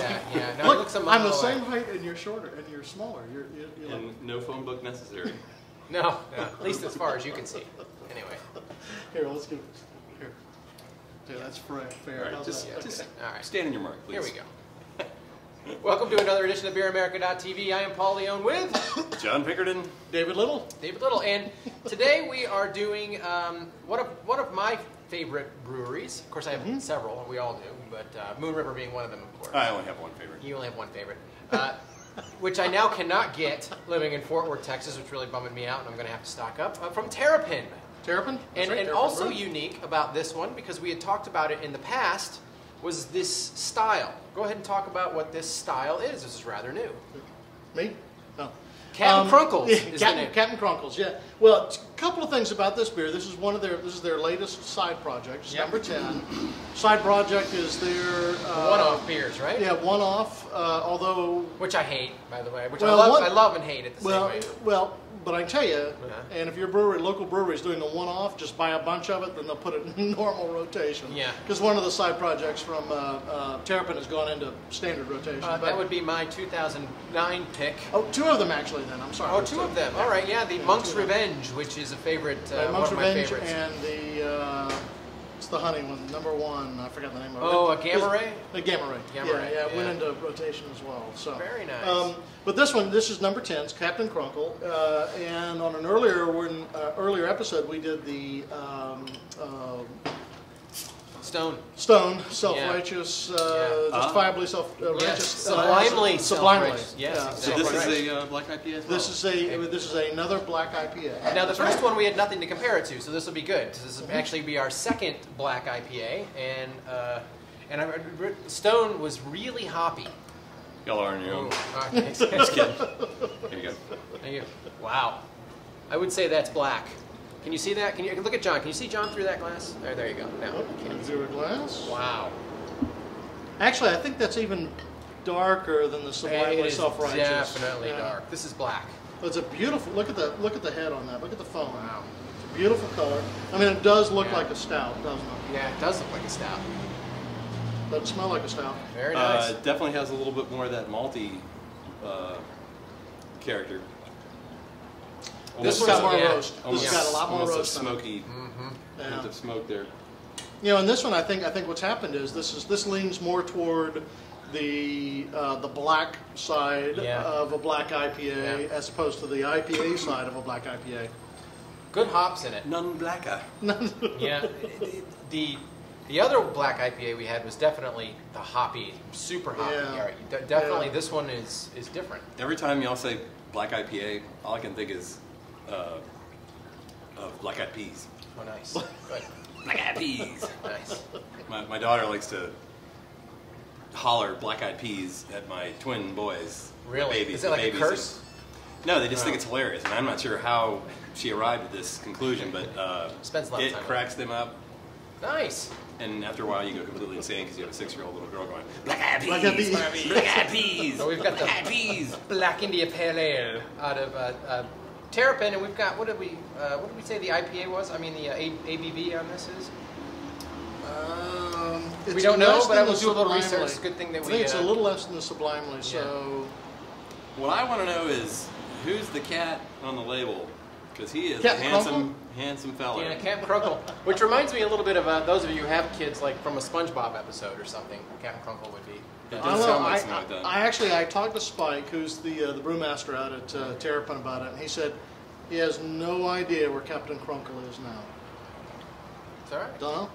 that. Yeah. No, Look, it looks a I'm the mile away. same height, and you're shorter, and you're smaller. You're And no phone book necessary. No, at least as far as you can see. Anyway. Here, let's give here. Yeah, that's fair. All right, How's just, that? just All right. stand in your mark, please. Here we go. Welcome to another edition of BeerAmerica.tv. I am Paul Leone with John Pickerton. David Little. David Little, and today we are doing one of my favorite breweries. Of course, I have several. We all do, but Moon River being one of them, of course. I only have one favorite. You only have one favorite, which I now cannot get living in Fort Worth, Texas, which really bumming me out, and I'm going to have to stock up from Terrapin. Terrapin? And, right, and Terrapin also Brew. unique about this one, because we had talked about it in the past, was this style. Go ahead and talk about what this style is. This is rather new. Me? No. Capt'n Krunkles is the name. Capt'n Krunkles, yeah. Well, a couple of things about this beer. This is their latest side project. It's Yep. number 10. Side project is their One-off beers, right? Yeah, one-off. Although, Which I hate, by the way. Which Well, I love and hate at the same way. well, but I tell you, Uh-huh. and if your brewery, local brewery is doing a one-off, just buy a bunch of it, then they'll put it in normal rotation. Yeah. Because one of the side projects from Terrapin has gone into standard rotation. That would be my 2009 pick. Oh, two of them actually. Then I'm sorry. Oh, two of them. All right, yeah. The Yeah, Monk's two of them. Revenge, which is a favorite, Monk's one of my Revenge favorites. and the it's the honey one, number 1. I forgot the name of it. Oh, a Gamma Ray? A Gamma Ray. Gamma Ray, Yeah, it went yeah. into rotation as well. So Very nice. but this is number 10. It's Capt'n Krunkle, and on an earlier episode we did the Stone. self-righteous, Yeah. justifiably self-righteous, Yes, sublimely self-righteous. Yes, Yeah. exactly. So this Right. is a Black IPA as well? This is another Black IPA. Now, the first one we had nothing to compare it to, so this will be good. This will actually be our second Black IPA, and Stone was really hoppy. Y'all are on your own. Okay. Just kidding. Here you go. Thank you. Wow. I would say that's black. Can you see that? Can you look at John? Can you see John through that glass? There you go. Now. Zero glass. Wow. Actually, I think that's even darker than the It sublimely is self-righteous. definitely Yeah. dark. This is black. It's a beautiful. Look at the head on that. Look at the foam. Wow. It's a beautiful color. I mean, it does look Yeah. like a stout, doesn't it? Yeah, it does look like a stout. Doesn't smell like a stout. Very nice. It definitely has a little bit more of that malty character. This This has got one's- more yeah. roast. This has got a lot more almost roast a on it. smoky Yeah. hint of smoke there. You know, in this one, I think what's happened is this leans more toward the black side Yeah. of a black IPA Yeah. as opposed to the IPA side of a black IPA. Good hops in it. None blacker. Yeah. The other black IPA we had was definitely the hoppy, super hoppy. Yeah. Definitely, Yeah. this one is different. Every time y'all say Black IPA, all I can think is of Black Eyed Peas. Oh, nice. Good. Black Eyed Peas. Nice. My daughter likes to holler Black Eyed Peas at my twin boys. Really? Babies, Is it like a babies. curse? No, they just think Oh. it's hilarious, and I'm not sure how she arrived at this conclusion, but Spends a lot of it time on cracks them up. Nice. And after a while, you go completely insane because you have a 6-year-old little girl going, Black Eyed Peas, Black Eyed Peas. Black Eyed Peas, So we've got the Black Eyed Peas. Black India Pale Ale out of Terrapin, and we've got what did we say the IPA was? I mean the ABV on this is. We It's don't know, less but I than will the do a little sublimely. research. Good thing that I we. think it's a little less than the sublimely. Yeah. So What I want to know is, who's the cat on the label? Because he is Capt'n a handsome fella. Yeah, Capt'n Krunkle, which reminds me a little bit of those of you who have kids, like from a SpongeBob episode or something. Capt'n Krunkle would be. It I does don't sound know. like something like that. I talked to Spike, who's the brewmaster out at Terrapin, about it, and he said he has no idea where Capt'n Krunkle is now. It's all right. Don't know.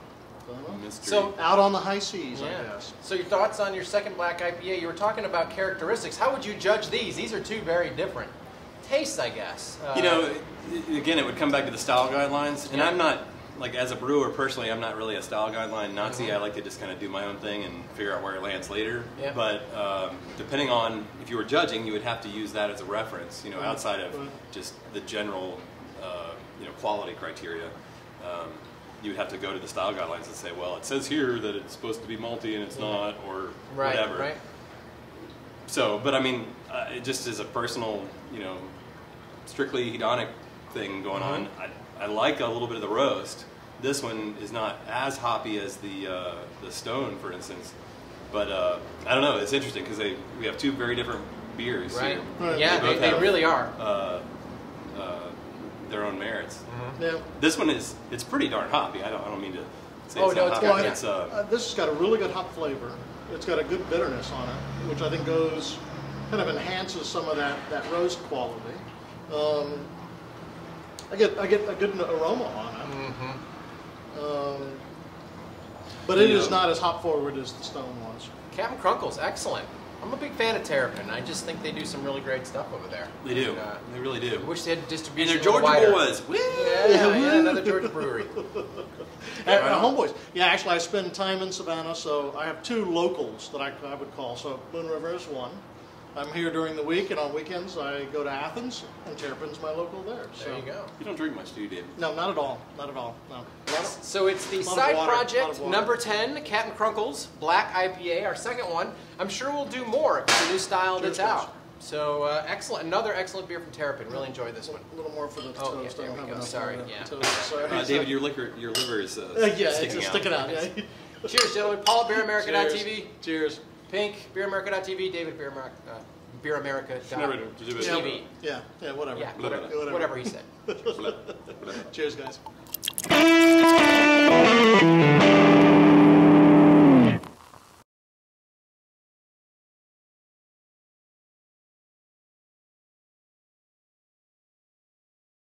Mystery. So. Out on the high seas, I Yeah. guess. So your thoughts on your second black IPA? You were talking about characteristics. How would you judge these? These are two very different tastes, I guess. You know, again, it would come back to the style guidelines, and Yeah. I'm not, like, as a brewer personally, I'm not really a style guideline Nazi. I like to just kind of do my own thing and figure out where it lands later. Yeah. But depending on, if you were judging, you would have to use that as a reference, you know, outside of Right. just the general, quality criteria. You would have to go to the style guidelines and say, well, it says here that it's supposed to be malty and it's not, or right, whatever. Right. So, but I mean, it just as a personal, strictly hedonic thing going on, I like a little bit of the roast. This one is not as hoppy as the Stone, for instance, But I don't know. It's interesting because we have two very different beers. Right. Here. Right. Yeah, both they have, really are. Their own merits. Yeah. This one it's pretty darn hoppy. I don't mean to say Oh, it's no, not it's hoppy. good. It's This has got a really good hop flavor. It's got a good bitterness on it, which I think kind of enhances some of that roast quality. I get a good aroma on it. But it is not as hop forward as the Stone was. Capt'n Krunkles, excellent. I'm a big fan of Terrapin. I just think they do some really great stuff over there. They do. And, They really do. I wish they had distribution. And they're Georgia wider. boys. Woo! Yeah, another Georgia brewery. Homeboys. Yeah, actually, I spend time in Savannah, so I have two locals that I would call. So Moon River is one. I'm here during the week, and on weekends I go to Athens, and Terrapin's my local there. So. There you go. You don't drink much, do you, David? No, not at all. Not at all. No. So it's the lot of side water, lot project of water. number 10, Capt'n Krunkles Black IPA, our second one. I'm sure we'll do more. It's a new style that's Cheers, out. So excellent, another excellent beer from Terrapin. Really enjoyed this one. A little more for the Oh, toast. yeah, I there don't we have go. enough Sorry, of the yeah. toast. Sorry. David, your liver is Yeah, sticking it's out. sticking out. Yeah. Cheers, gentlemen. Paul at BeerAmerica.tv. Cheers. Pink, BeerAmerica.tv. David, BeerAmerica.tv. Yeah, whatever. Yeah, Whatever. whatever he said. Cheers, guys.